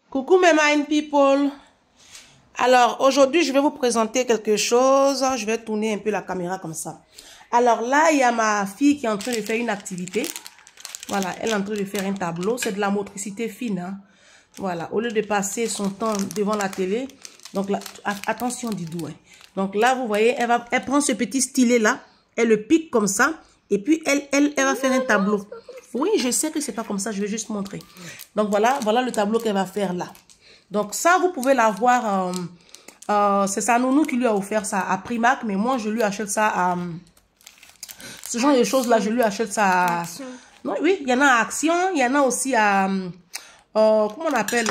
Coucou mes mind people. Alors aujourd'hui je vais vous présenter quelque chose. Je vais tourner un peu la caméra comme ça. Alors là il y a ma fille qui est en train de faire une activité. Voilà, elle est en train de faire un tableau. C'est de la motricité fine. Hein. Voilà, au lieu de passer son temps devant la télé. Donc là, attention Didou. Hein. Donc là vous voyez, elle prend ce petit stylet là. Elle le pique comme ça. Et puis elle va faire un tableau. Oui, je sais que c'est pas comme ça, je vais juste montrer. Donc voilà le tableau qu'elle va faire là. Donc ça, vous pouvez l'avoir, c'est sa nounou qui lui a offert ça à Primark, mais moi je lui achète ça à... ce genre de choses là, je lui achète ça à... Non, oui, il y en a à Action, il y en a aussi à... comment on appelle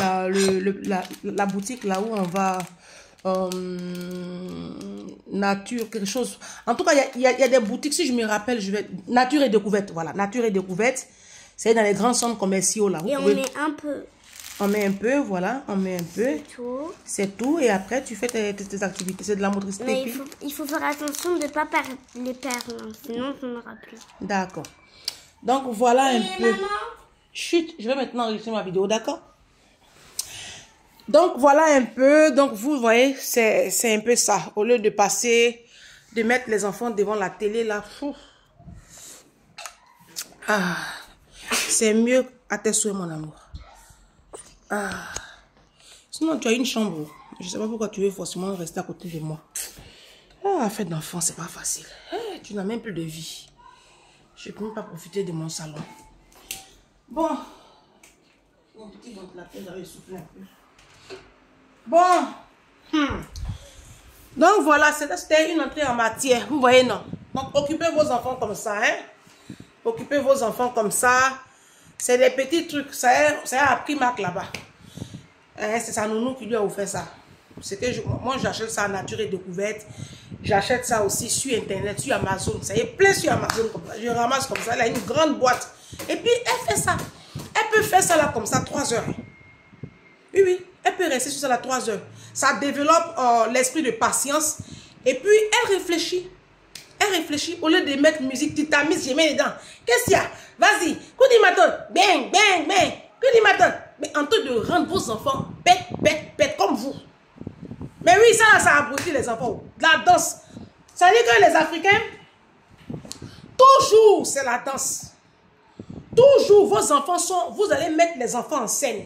la boutique là où on va... Nature, quelque chose. En tout cas, il y a des boutiques, si je me rappelle, je vais... Nature et Découverte, voilà. Nature et Découverte, c'est dans les grands centres commerciaux, là. On met un peu. On met un peu, voilà. On met un peu. C'est tout. C'est tout. Et après, tu fais tes activités. C'est de la motricité. Mais il faut faire attention de ne pas perdre les perles. Sinon, on n'aura plus. D'accord. Donc, voilà un peu. Maman? Chut, je vais maintenant enregistrer ma vidéo, d'accord? Donc, voilà un peu. Donc, vous voyez, c'est un peu ça. Au lieu de passer, de mettre les enfants devant la télé, là. Ah, c'est mieux à tes souhaits, mon amour. Ah. Sinon, tu as une chambre. Je ne sais pas pourquoi tu veux forcément rester à côté de moi. Ah, fête d'enfant, c'est pas facile. Hey, tu n'as même plus de vie. Je ne peux même pas profiter de mon salon. Bon. Mon petit ventilateur, j'avais soufflé un peu. Bon. Donc voilà, c'était une entrée en matière. Vous voyez, non? Donc occupez vos enfants comme ça, hein? Occupez vos enfants comme ça. C'est des petits trucs. C'est à Primark là-bas. Hein, c'est sa nounou qui lui a offert ça. Moi, j'achète ça à Nature et Découverte. J'achète ça aussi sur Internet, sur Amazon. Ça y est, plein sur Amazon comme ça. Je ramasse comme ça. Elle a une grande boîte. Et puis, elle fait ça. Elle peut faire ça là comme ça 3 heures. Oui, oui. Elle peut rester sur ça là 3 heures. Ça développe l'esprit de patience. Et puis, elle réfléchit. Elle réfléchit. Au lieu de mettre musique, tu t'amuses, j'ai mis les dents. Qu'est-ce qu'il y a? Vas-y. Coup du matin. Bang, bang, bang. Coup du matin. Mais en train de rendre vos enfants bêtes comme vous. Mais oui, ça abrutit les enfants. La danse. Ça veut dire que les Africains, toujours, c'est la danse. Toujours, vos enfants sont... Vous allez mettre les enfants en scène.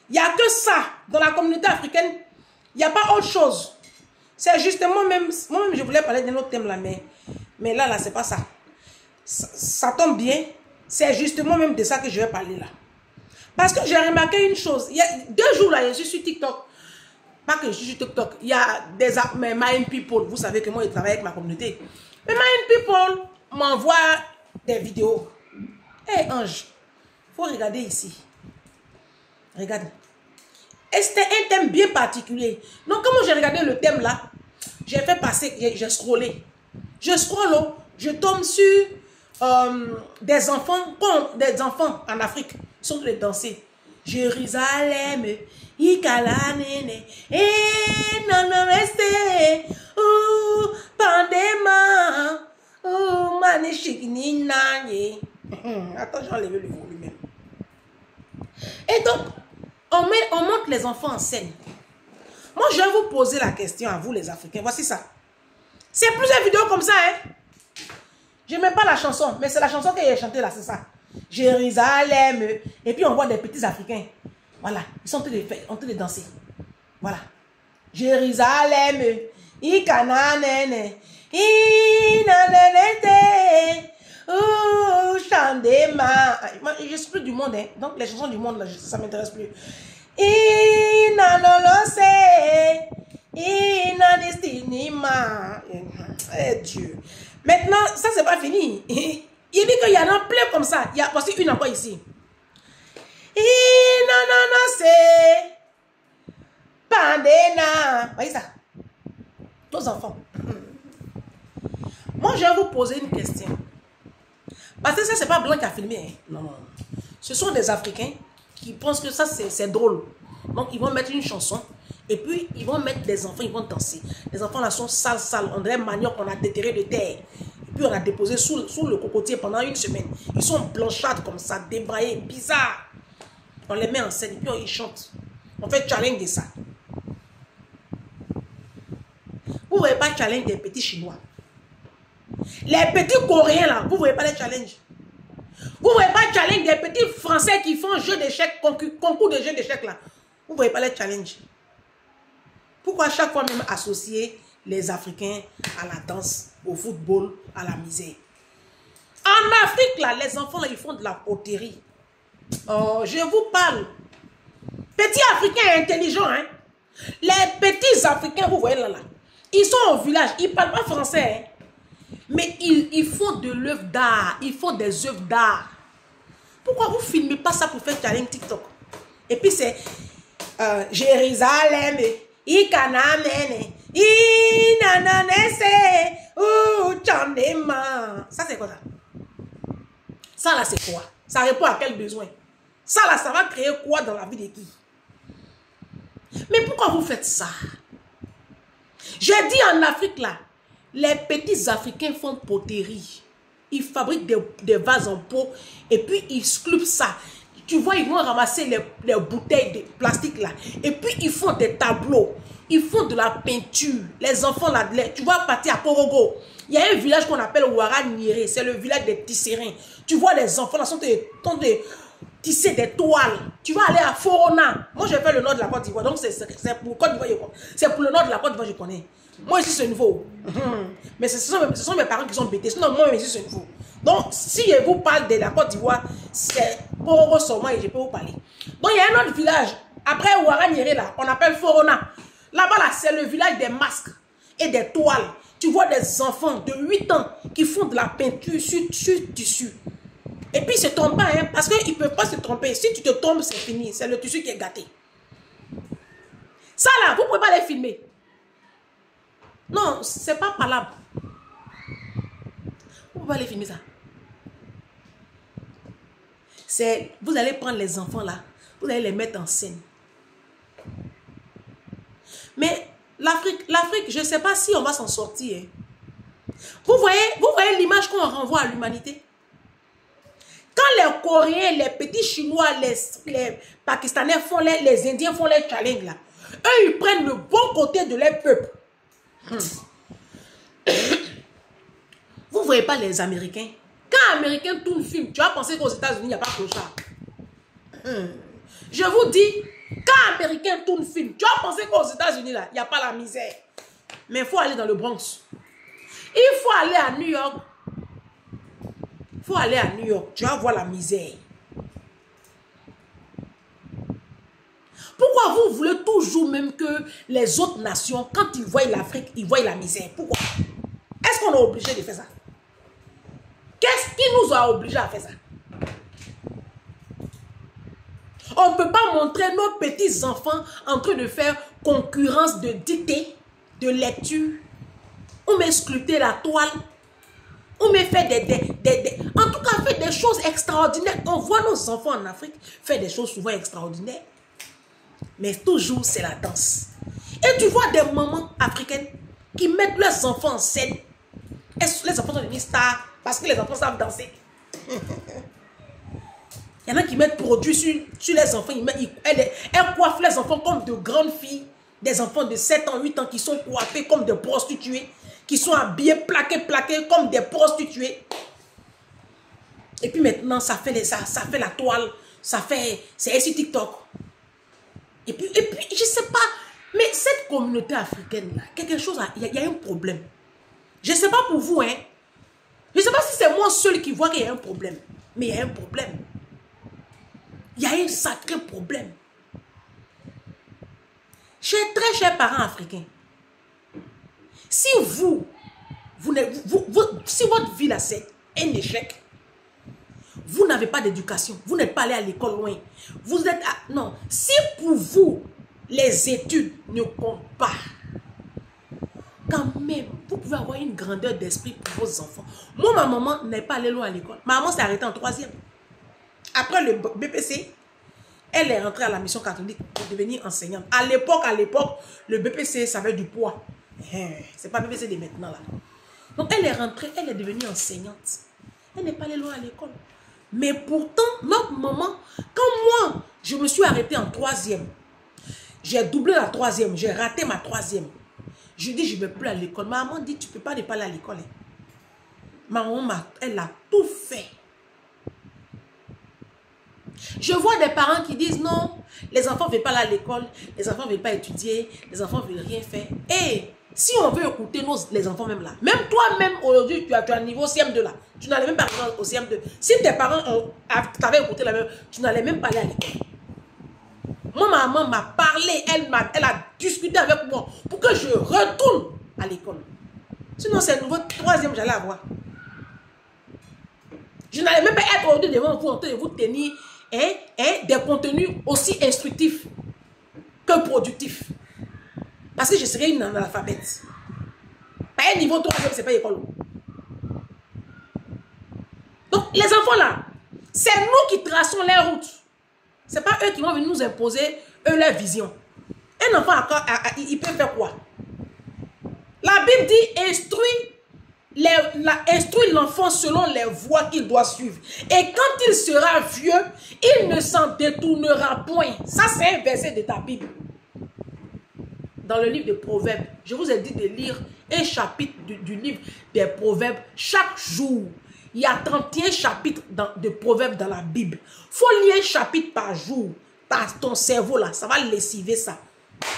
Il n'y a que ça. Dans la communauté africaine, il n'y a pas autre chose. C'est justement même... Moi-même, je voulais parler d'un autre thème là, mais là, c'est pas ça. Ça tombe bien. C'est justement même de ça que je vais parler là. Parce que j'ai remarqué une chose. Il y a 2 jours là, je suis sur TikTok. Pas que je suis sur TikTok. Il y a des mind people. Vous savez que moi, je travaille avec ma communauté. Mais mind people m'envoient des vidéos. Hé, Ange, faut regarder ici. Regarde. Et c'était un thème bien particulier. Donc, comme j'ai regardé le thème là, j'ai fait passer, j'ai scrollé. Je scrolle, je tombe sur des enfants en Afrique. Ils sont de danser. Jérusalem, Ikalanene, et non reste, Pandema, Manichik Ninanye. Attends, j'ai enlevé le volume. Et donc, on monte les enfants en scène. Moi, je vais vous poser la question à vous, les Africains. Voici ça. C'est plusieurs vidéos comme ça, hein. Je n'aime pas la chanson, mais c'est la chanson qu'elle a chantée là, c'est ça. Jérusalem. Et puis on voit des petits Africains. Voilà, ils sont en train de danser. Voilà. Jérusalem. Ikananene. Inanenete. Chandema. Je suis plus du monde, hein. Donc les chansons du monde, là, ça ne m'intéresse plus. Inanolose. Inadestinima. Eh Dieu. Maintenant, ça c'est pas fini. Il dit qu'il y en a plein comme ça. Il y a aussi une encore ici. C'est Pandena. Voyez ça. Nos enfants. Moi, je vais vous poser une question. Parce que ça, c'est pas Blanc qui a filmé. Hein. Non, non. Ce sont des Africains qui pensent que ça, c'est drôle. Donc, ils vont mettre une chanson. Et puis, ils vont mettre des enfants, ils vont danser. Les enfants là sont sales. On dirait manioc qu'on a déterré de terre. Puis on a déposé sous le cocotier pendant 1 semaine. Ils sont blanchâtres comme ça, débraillés, bizarres. On les met en scène et puis ils chantent. On fait challenge de ça. Vous ne voyez pas challenge des petits Chinois. Les petits Coréens là, vous ne voyez pas les challenges. Vous ne voyez pas le challenge des petits Français qui font jeu d'échecs, concours de jeu d'échecs là. Vous ne voyez pas les challenges. Pourquoi chaque fois même associer les Africains à la danse, au football, à la misère? En Afrique là, les enfants là, ils font de la poterie. Oh, je vous parle. Petits Africains intelligents, hein. Les petits Africains, vous voyez là, ils sont au village, ils ne parlent pas français, hein. Mais ils font de l'œuvre d'art, ils font des œuvres d'art. Pourquoi vous ne filmez pas ça pour faire challenge TikTok? Et puis c'est Jérusalem, Ikanamene, Inananese, Chandema. Ça c'est quoi ça? Ça là c'est quoi? Ça répond à quel besoin? Ça là, ça va créer quoi dans la vie de qui? Mais pourquoi vous faites ça? J'ai dit en Afrique là, les petits Africains font poterie. Ils fabriquent des vases en pot et puis ils sculptent ça. Tu vois, ils vont ramasser les bouteilles de plastique là. Et puis ils font des tableaux. Ils font de la peinture. Les enfants là, tu vois, partir à Korogo. Il y a un village qu'on appelle Ouaranyere. C'est le village des tisserands. Tu vois, les enfants là sont de tisser des toiles. Tu vas aller à Forona. Moi, je fais le nord de la Côte d'Ivoire. Donc, c'est pour Côte d'Ivoire. C'est pour le nord de la Côte d'Ivoire, je connais. Moi, ici, ce niveau. Mais ce sont mes parents qui sont bêtés. Sinon, moi, ici, ce niveau. Donc, si je vous parle de la Côte d'Ivoire, c'est pour seulement et je peux vous parler. Donc, il y a un autre village. Après Ouaranyere, là, on appelle Forona. Là-bas, là, c'est le village des masques et des toiles. Tu vois des enfants de 8 ans qui font de la peinture sur tissu. Et puis, ils ne se trompent pas, hein, parce qu'ils ne peuvent pas se tromper. Si tu te trompes, c'est fini. C'est le tissu qui est gâté. Ça, là, vous ne pouvez pas les filmer. Non, ce n'est pas parlable. Vous ne pouvez pas les filmer, ça. Vous allez prendre les enfants, là. Vous allez les mettre en scène. Mais l'Afrique, je ne sais pas si on va s'en sortir. Hein. Vous voyez l'image qu'on renvoie à l'humanité? Quand les Coréens, les petits Chinois, les Pakistanais font les Indiens font les challenges là, eux ils prennent le bon côté de leur peuple. Vous ne voyez pas les Américains? Quand un Américain tourne film, tu vas penser qu'aux États-Unis il n'y a pas de clochard. Je vous dis, quand un Américain tourne film, tu vas penser qu'aux États-Unis là, il n'y a pas la misère. Mais il faut aller dans le Bronx. Il faut aller à New York. Il faut aller à New York, tu vas voir la misère. Pourquoi vous voulez toujours même que les autres nations, quand ils voient l'Afrique, ils voient la misère? Pourquoi? Est-ce qu'on est obligé de faire ça? Qu'est-ce qui nous a obligés à faire ça? On ne peut pas montrer nos petits enfants en train de faire concurrence de dictée, de lecture, ou même sculpter la toile. On me fait en tout cas, fait des choses extraordinaires. On voit nos enfants en Afrique faire des choses souvent extraordinaires. Mais toujours, c'est la danse. Et tu vois des mamans africaines qui mettent leurs enfants en scène. Et les enfants sont devenus stars parce que les enfants savent danser. Il y en a qui mettent produits sur les enfants. Elles coiffent les enfants comme de grandes filles. Des enfants de 7 ans, 8 ans qui sont coiffés comme de prostituées. Qui sont habillés, plaqués comme des prostituées. Et puis maintenant, ça fait la toile. C'est sur TikTok. Et puis, je ne sais pas, mais cette communauté africaine-là, quelque chose, il y a un problème. Je ne sais pas pour vous, hein. Je ne sais pas si c'est moi seul qui vois qu'il y a un problème. Mais il y a un problème. Il y a un sacré problème. Chers, très chers parents africains, si si votre vie là c'est un échec, vous n'avez pas d'éducation, vous n'êtes pas allé à l'école loin, vous êtes non, si pour vous les études ne comptent pas, quand même, vous pouvez avoir une grandeur d'esprit pour vos enfants. Moi, ma maman n'est pas allée loin à l'école. Ma maman s'est arrêtée en 3e. Après le BPC, elle est rentrée à la mission catholique pour devenir enseignante. À l'époque, le BPC, ça avait du poids. C'est pas BPC de maintenant là. Donc elle est rentrée, elle est devenue enseignante. Elle n'est pas allée loin à l'école. Mais pourtant, notre maman, quand moi, je me suis arrêtée en 3e, J'ai doublé la 3e. J'ai raté ma 3e. Je dis, je ne vais plus à l'école. Maman dit, tu ne peux pas ne pas aller à l'école. Maman, elle a tout fait. Je vois des parents qui disent, non, les enfants ne veulent pas aller à l'école. Les enfants ne veulent pas étudier. Les enfants ne veulent rien faire. Et si on veut écouter les enfants même là, même toi-même aujourd'hui, tu as un niveau CM2 là. Tu n'allais même pas au CM2. Si tes parents t'avaient écouté la même, tu n'allais même pas aller à l'école. Moi, maman m'a parlé, elle a discuté avec moi pour que je retourne à l'école. Sinon, c'est le nouveau 3e, j'allais avoir. Je n'allais même pas être aujourd'hui devant vous en train de vous tenir des contenus aussi instructifs que productifs. Parce que je serais une analphabète. À un niveau 3e, c'est pas l'école. Donc, les enfants là, c'est nous qui traçons les routes. Ce n'est pas eux qui vont venir nous imposer leur vision. Un enfant, il peut faire quoi? La Bible dit instruit l'enfant selon les voies qu'il doit suivre. Et quand il sera vieux, il ne s'en détournera point. Ça, c'est un verset de ta Bible. Dans le livre de Proverbes, je vous ai dit de lire un chapitre du livre des Proverbes chaque jour. Il y a 31 chapitres de Proverbes dans la Bible. Il faut lire un chapitre par jour. Ton cerveau là, ça va lessiver ça.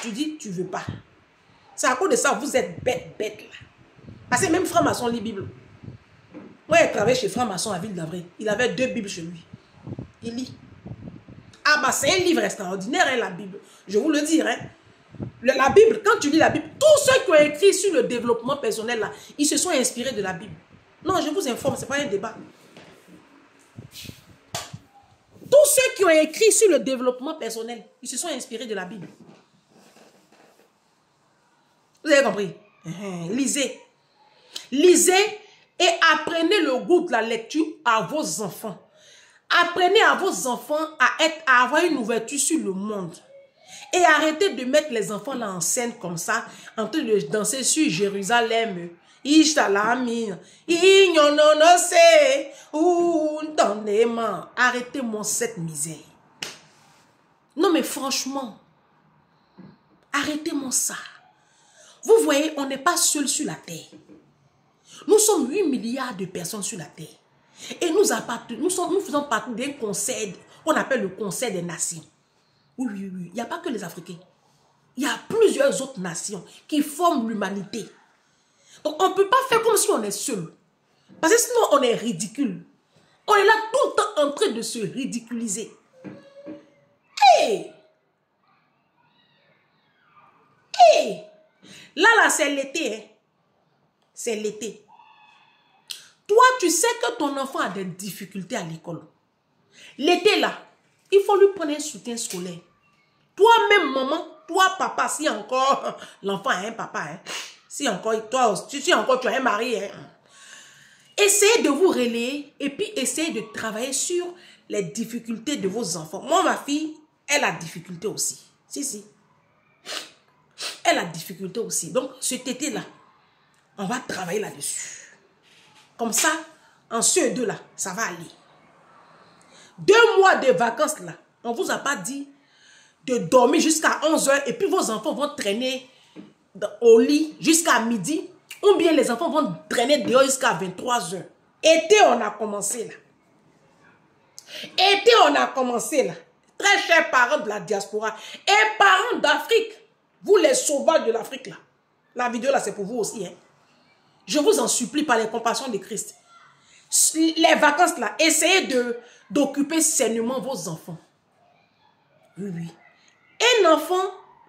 Tu dis, tu ne veux pas. C'est à cause de ça, vous êtes bête là. Parce que même franc-maçon lit Bible. Moi, il travaillait chez franc-maçon à Ville d'Avray. Il avait 2 Bibles chez lui. Il lit. Ah bah c'est un livre extraordinaire, hein, la Bible. Je vous le dis, hein. La Bible, quand tu lis la Bible, tous ceux qui ont écrit sur le développement personnel là, ils se sont inspirés de la Bible. Non, je vous informe, ce n'est pas un débat. Tous ceux qui ont écrit sur le développement personnel, ils se sont inspirés de la Bible. Vous avez compris? Lisez. Lisez et apprenez le goût de la lecture à vos enfants. Apprenez à vos enfants à avoir une ouverture sur le monde. Et arrêtez de mettre les enfants là en scène comme ça, en train de danser sur Jérusalem. Arrêtez-moi cette misère. Non mais franchement, arrêtez-moi ça. Vous voyez, on n'est pas seul sur la terre. Nous sommes 8 milliards de personnes sur la terre. Et nous faisons partie d'un conseil qu'on appelle le Conseil des Nations. Oui. Il n'y a pas que les Africains. Il y a plusieurs autres nations qui forment l'humanité. Donc, on ne peut pas faire comme si on est seul. Parce que sinon, on est ridicule. On est là tout le temps en train de se ridiculiser. Hey! Là, c'est l'été. Hein? C'est l'été. Toi, tu sais que ton enfant a des difficultés à l'école. L'été, là, il faut lui prendre un soutien scolaire. Toi-même, maman, toi, papa, si encore l'enfant a un papa, hein, si encore, toi, si encore tu as un mari, hein, essayez de vous relayer et puis essayez de travailler sur les difficultés de vos enfants. Moi, ma fille, elle a difficulté aussi. Si. Elle a difficulté aussi. Donc, cet été-là, on va travailler là-dessus. Comme ça, en ce 2 là, ça va aller. 2 mois de vacances là, on ne vous a pas dit de dormir jusqu'à 11 h et puis vos enfants vont traîner au lit jusqu'à midi ou bien les enfants vont traîner dehors jusqu'à 23 h. Été, on a commencé là. Été, on a commencé là. Très chers parents de la diaspora et parents d'Afrique, vous les sauvages de l'Afrique là. La vidéo là, c'est pour vous aussi. Hein. Je vous en supplie par les compassions de Christ. Les vacances là, essayez d'occuper sainement vos enfants. Oui. Un enfant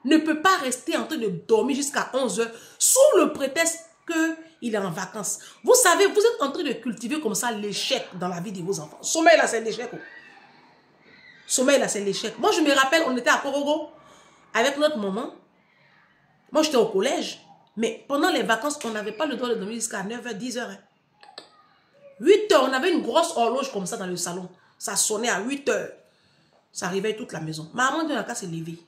ne peut pas rester en train de dormir jusqu'à 11 h sous le prétexte qu'il est en vacances. Vous savez, vous êtes en train de cultiver comme ça l'échec dans la vie de vos enfants. Sommeil là, c'est l'échec. Sommeil là, c'est l'échec. Moi, je me rappelle, on était à Korogo avec notre maman. Moi, j'étais au collège. Mais pendant les vacances, on n'avait pas le droit de dormir jusqu'à 9 h, 10 h. 8 h, on avait une grosse horloge comme ça dans le salon. Ça sonnait à 8 h. Ça réveille toute la maison. Maman de la cas s'est levée.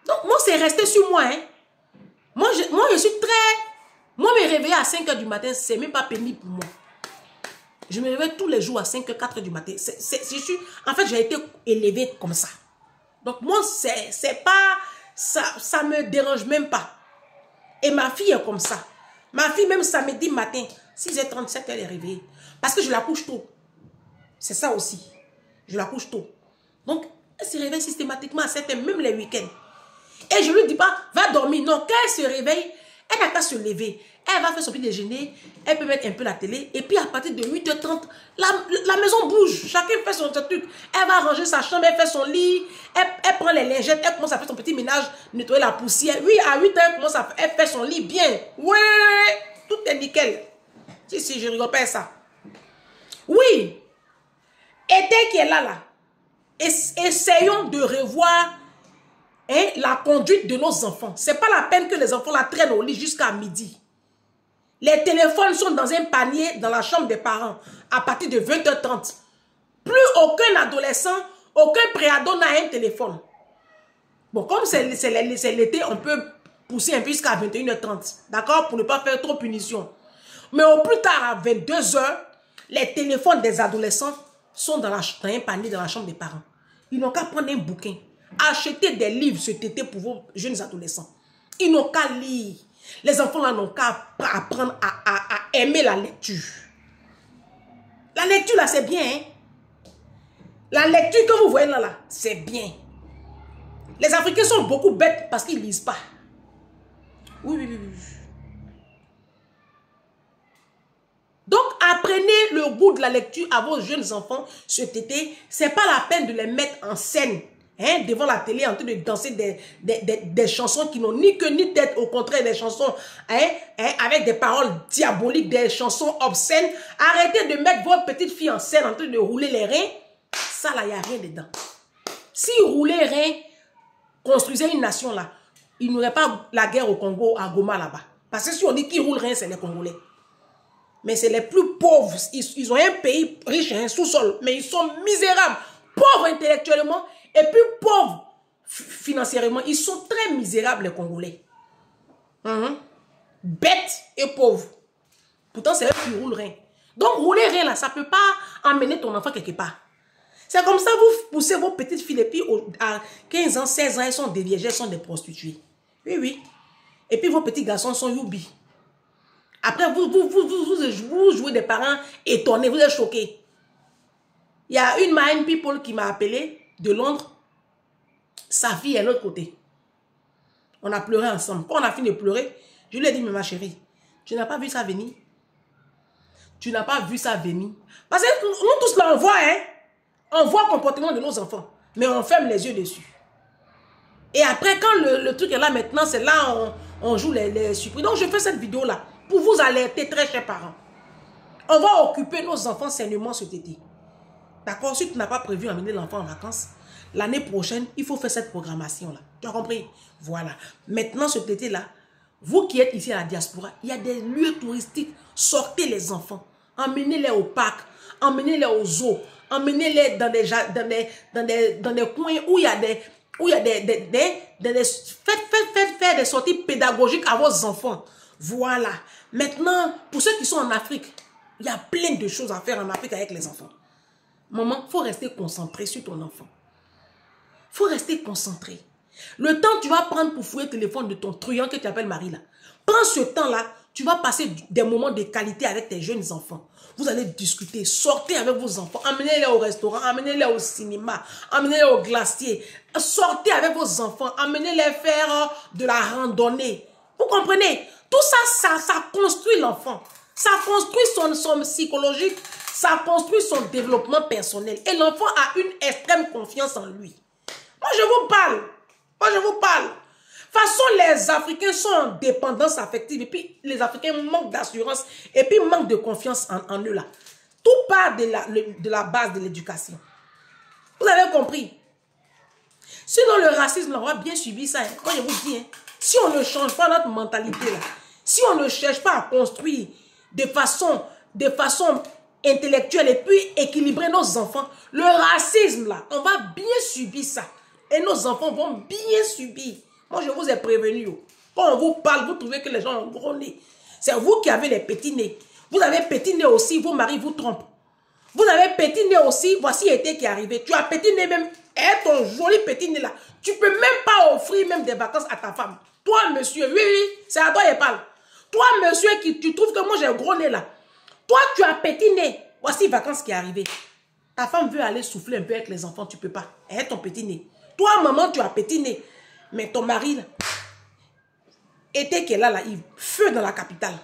Donc, moi, c'est resté sur moi. Hein. Moi, je suis très... Moi, me réveiller à 5 h du matin, c'est même pas pénible pour moi. Je me réveille tous les jours à 5 h, 4 h du matin. En fait, j'ai été élevée comme ça. Donc moi, c'est pas... Ça me dérange même pas. Et ma fille est comme ça. Ma fille, même samedi matin, 6h37, elle est réveillée. Parce que je la couche tôt. C'est ça aussi. Je la couche tôt. Donc, elle se réveille systématiquement à 7h, même les week-ends. Et je ne lui dis pas, va dormir. Non, quand elle se réveille, elle n'a qu'à se lever. Elle va faire son petit déjeuner, elle peut mettre un peu la télé. Et puis à partir de 8h30, la maison bouge. Chacun fait son truc. Elle va ranger sa chambre, elle fait son lit. Elle prend les lingettes, elle commence à faire son petit ménage, nettoyer la poussière. Oui, à 8h, elle fait son lit bien. Ouais, tout est nickel. Si, je rigole pas à ça. Oui, été qui est là. Essayons de revoir la conduite de nos enfants. C'est pas la peine que les enfants la traînent au lit jusqu'à midi. Les téléphones sont dans un panier dans la chambre des parents à partir de 20h30. Plus aucun adolescent, aucun préado n'a un téléphone. Bon, comme c'est l'été, on peut pousser un peu jusqu'à 21h30. D'accord? Pour ne pas faire trop punition. Mais au plus tard, à 22h, les téléphones des adolescents sont dans un panier dans la chambre des parents. Ils n'ont qu'à prendre un bouquin. Acheter des livres cet été pour vos jeunes adolescents. Ils n'ont qu'à lire. Les enfants là n'ont qu'à apprendre à aimer la lecture. La lecture là, c'est bien. Hein? La lecture que vous voyez là, c'est bien. Les Africains sont beaucoup bêtes parce qu'ils ne lisent pas. Oui. Donc, apprenez le goût de la lecture à vos jeunes enfants cet été. Ce n'est pas la peine de les mettre en scène. Devant la télé en train de danser des chansons qui n'ont ni queue ni tête, au contraire des chansons avec des paroles diaboliques, des chansons obscènes. Arrêtez de mettre votre petite fille en scène en train de rouler les reins. Ça là, il n'y a rien dedans. Si rouler reins construisait une nation là, il n'y aurait pas la guerre au Congo, à Goma là-bas. Parce que si on dit qui roule reins, c'est les Congolais. Mais c'est les plus pauvres. Ils ont un pays riche, un sous-sol, mais ils sont misérables, pauvres intellectuellement. Et puis pauvres financièrement, ils sont très misérables les Congolais. Bêtes et pauvres. Pourtant, c'est eux qui roulent rien. Donc, rouler rien là, ça ne peut pas emmener ton enfant quelque part. C'est comme ça, vous poussez vos petites filles et puis à 15 ans, 16 ans, elles sont des vierges, elles sont des prostituées. Oui. Et puis vos petits garçons sont youbi. Après, vous jouez des parents étonnés, vous êtes choqués. Il y a une Mind People qui m'a appelé de Londres. Sa fille est de l'autre côté. On a pleuré ensemble. Quand on a fini de pleurer, je lui ai dit, mais ma chérie, tu n'as pas vu ça venir? Tu n'as pas vu ça venir? Parce que nous tous là, on voit, on voit le comportement de nos enfants. Mais on ferme les yeux dessus. Et après, quand le truc est là maintenant, c'est là on joue les surprises. Donc, je fais cette vidéo-là pour vous alerter, très chers parents. On va occuper nos enfants sainement cet été. D'accord? Si tu n'as pas prévu d'emmener l'enfant en vacances, l'année prochaine, il faut faire cette programmation-là. Tu as compris? Voilà. Maintenant, cet été-là, vous qui êtes ici à la diaspora, il y a des lieux touristiques. Sortez les enfants. Emmenez-les au parc. Emmenez-les aux zoos. Emmenez-les dans des coins où il y a faites des sorties pédagogiques à vos enfants. Voilà. Maintenant, pour ceux qui sont en Afrique, il y a plein de choses à faire en Afrique avec les enfants. Maman, il faut rester concentré sur ton enfant. Il faut rester concentré. Le temps que tu vas prendre pour fouiller le téléphone de ton truand que tu appelles Marie là, prends ce temps-là, tu vas passer des moments de qualité avec tes jeunes enfants. Vous allez discuter, sortez avec vos enfants, emmenez-les au restaurant, emmenez-les au cinéma, emmenez-les au glacier, sortez avec vos enfants, emmenez-les faire de la randonnée. Vous comprenez? Tout ça, ça construit l'enfant. Ça construit son psychologique, ça construit son développement personnel. Et l'enfant a une extrême confiance en lui. Moi, je vous parle. De toute façon, les Africains sont en dépendance affective. Et puis, les Africains manquent d'assurance. Et puis, manquent de confiance en eux là. Tout part de la base de l'éducation. Vous avez compris? Sinon, le racisme, là, on va bien subir ça. Moi, je vous dis, si on ne change pas notre mentalité là, si on ne cherche pas à construire de façon intellectuelle et puis équilibrer nos enfants, le racisme là, on va bien subir ça. Et nos enfants vont bien subir. Moi, je vous ai prévenu. Quand on vous parle, vous trouvez que les gens ont gros nez. C'est vous qui avez les petits nez. Vous avez petit nez aussi, vos maris vous trompent. Vous avez petit nez aussi, voici l'été qui est arrivé. Tu as petit nez même Et ton joli petit nez là, tu peux même pas offrir même des vacances à ta femme. Toi, monsieur, oui, oui, c'est à toi qu'il parle. Toi, monsieur, qui tu trouves que moi j'ai un gros nez là. Toi, tu as petit nez. Voici les vacances qui est arrivée. Ta femme veut aller souffler un peu avec les enfants, tu peux pas. Elle est ton petit nez. Toi, maman, tu as petit nez. Mais ton mari là, été qu'elle a là, il feu dans la capitale.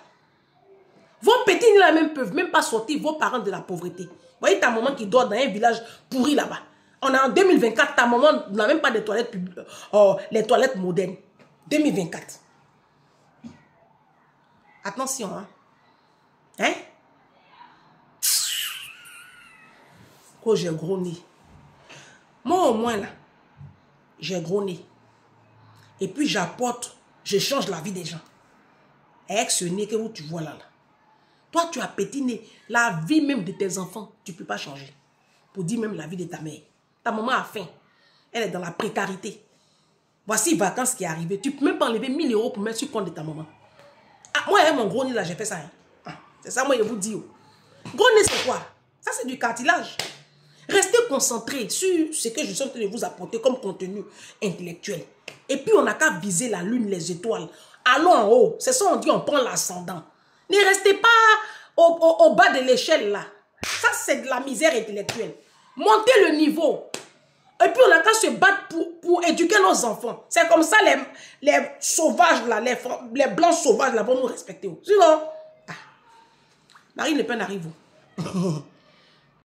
Vos petits nez là même peuvent même pas sortir vos parents de la pauvreté. Vous voyez ta maman qui dort dans un village pourri là-bas. On est en 2024, ta maman n'a même pas de toilettes publiques, les toilettes modernes. 2024. Attention, hein. Hein? Oh, j'ai un gros nez. Moi, au moins, là, j'ai un gros nez. Et puis, j'apporte, je change la vie des gens. Avec ce nez que tu vois là, là. Toi, tu as petit nez. La vie même de tes enfants, tu ne peux pas changer. Pour dire même la vie de ta mère. Ta maman a faim. Elle est dans la précarité. Voici les vacances qui sont arrivées. Tu ne peux même pas enlever 1000 € pour mettre sur le compte de ta maman. Ah, moi, avec mon gros nez là, j'ai fait ça. Hein. Ah, c'est ça, moi, je vous dis. Oh. Gros nez, c'est quoi? Ça, c'est du cartilage. Restez concentrés sur ce que je suis en train de vous apporter comme contenu intellectuel. Et puis, on n'a qu'à viser la lune, les étoiles. Allons en haut. C'est ça, on dit, on prend l'ascendant. Ne restez pas au bas de l'échelle, là. Ça, c'est de la misère intellectuelle. Montez le niveau. Et puis, on n'a qu'à se battre pour éduquer nos enfants. C'est comme ça, les sauvages, là, les blancs sauvages, là, vont nous respecter. Sinon, Marine Le Pen arrive.